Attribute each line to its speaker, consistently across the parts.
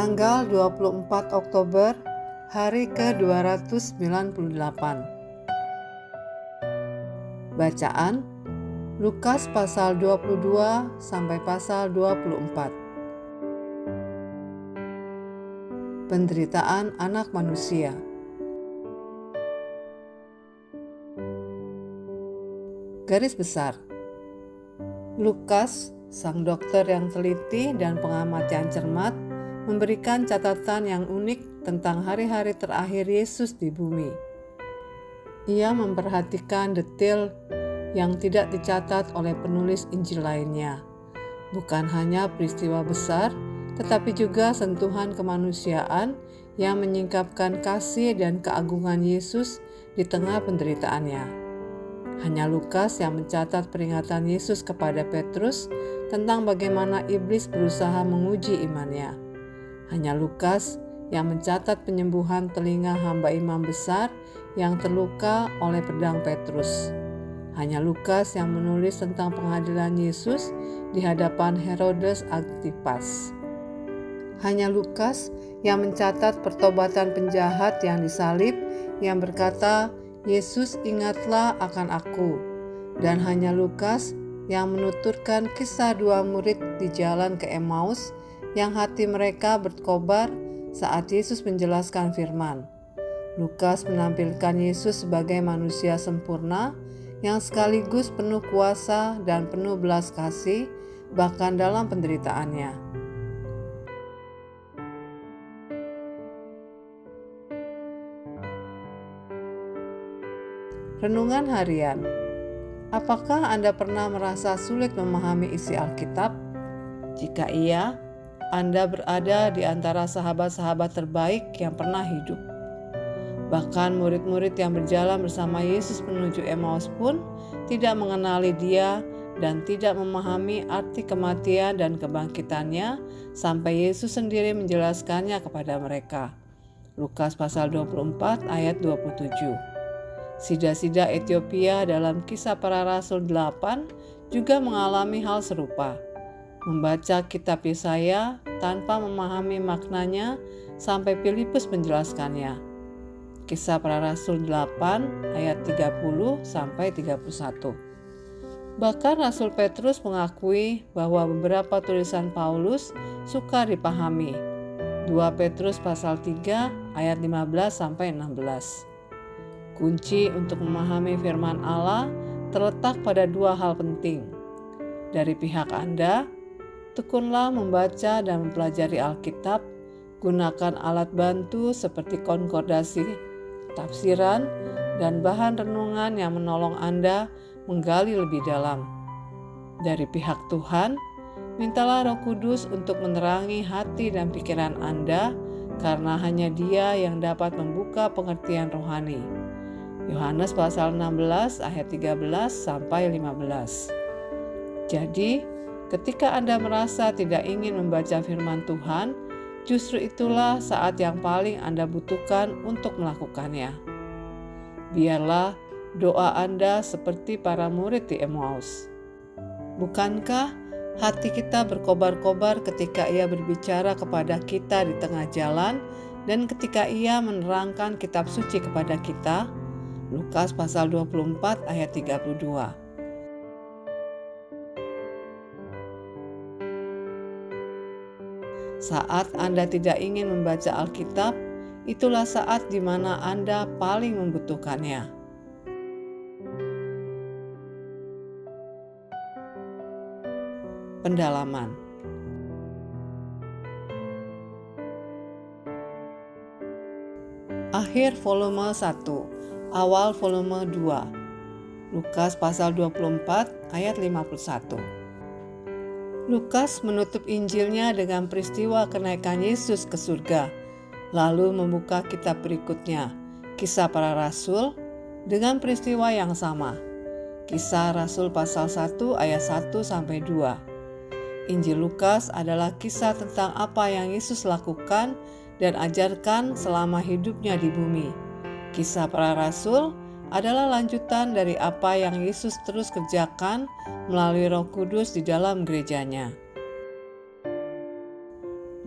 Speaker 1: Tanggal 24 Oktober, hari ke-298. Bacaan Lukas pasal 22 sampai pasal 24. Penderitaan anak manusia. Garis besar. Lukas, sang dokter yang teliti dan pengamat yang cermat, memberikan catatan yang unik tentang hari-hari terakhir Yesus di bumi. Ia memperhatikan detail yang tidak dicatat oleh penulis Injil lainnya. Bukan hanya peristiwa besar, tetapi juga sentuhan kemanusiaan yang menyingkapkan kasih dan keagungan Yesus di tengah penderitaannya. Hanya Lukas yang mencatat peringatan Yesus kepada Petrus tentang bagaimana iblis berusaha menguji imannya. Hanya Lukas yang mencatat penyembuhan telinga hamba imam besar yang terluka oleh pedang Petrus. Hanya Lukas yang menulis tentang pengadilan Yesus di hadapan Herodes Antipas. Hanya Lukas yang mencatat pertobatan penjahat yang disalib yang berkata, "Yesus, ingatlah akan aku." Dan hanya Lukas yang menuturkan kisah dua murid di jalan ke Emmaus yang hati mereka berkobar saat Yesus menjelaskan firman. Lukas menampilkan Yesus sebagai manusia sempurna yang sekaligus penuh kuasa dan penuh belas kasih bahkan dalam penderitaannya. Renungan harian. Apakah Anda pernah merasa sulit memahami isi Alkitab? Jika iya, Anda berada di antara sahabat-sahabat terbaik yang pernah hidup. Bahkan murid-murid yang berjalan bersama Yesus menuju Emmaus pun tidak mengenali Dia dan tidak memahami arti kematian dan kebangkitannya sampai Yesus sendiri menjelaskannya kepada mereka. Lukas pasal 24 ayat 27. Sida-sida Ethiopia dalam Kisah Para Rasul 8 juga mengalami hal serupa. Membaca kitab Yesaya tanpa memahami maknanya sampai Filipus menjelaskannya. Kisah Para Rasul 8 ayat 30 sampai 31. Bahkan Rasul Petrus mengakui bahwa beberapa tulisan Paulus sukar dipahami. 2 Petrus pasal 3 ayat 15 sampai 16. Kunci untuk memahami firman Allah terletak pada dua hal penting. Dari pihak Anda, tekunlah membaca dan mempelajari Alkitab, gunakan alat bantu seperti konkordasi, tafsiran, dan bahan renungan yang menolong Anda menggali lebih dalam. Dari pihak Tuhan, mintalah Roh Kudus untuk menerangi hati dan pikiran Anda, karena hanya Dia yang dapat membuka pengertian rohani. Yohanes pasal 16 ayat 13 sampai 15. Jadi, ketika Anda merasa tidak ingin membaca firman Tuhan, justru itulah saat yang paling Anda butuhkan untuk melakukannya. Biarlah doa Anda seperti para murid di Emmaus. Bukankah hati kita berkobar-kobar ketika Ia berbicara kepada kita di tengah jalan dan ketika Ia menerangkan kitab suci kepada kita? Lukas pasal 24 ayat 32. Saat Anda tidak ingin membaca Alkitab, itulah saat di mana Anda paling membutuhkannya. Pendalaman. Akhir volume 1, awal volume 2. Lukas pasal 24 ayat 51. Lukas menutup Injilnya dengan peristiwa kenaikan Yesus ke surga, lalu membuka kitab berikutnya, Kisah Para Rasul, dengan peristiwa yang sama. Kisah Rasul pasal 1 ayat 1 sampai 2. Injil Lukas adalah kisah tentang apa yang Yesus lakukan dan ajarkan selama hidupnya di bumi. Kisah Para Rasul adalah lanjutan dari apa yang Yesus terus kerjakan melalui Roh Kudus di dalam gerejanya.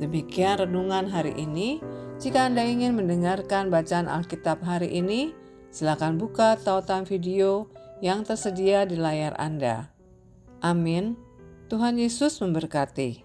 Speaker 1: Demikian renungan hari ini. Jika Anda ingin mendengarkan bacaan Alkitab hari ini, silakan buka tautan video yang tersedia di layar Anda. Amin. Tuhan Yesus memberkati.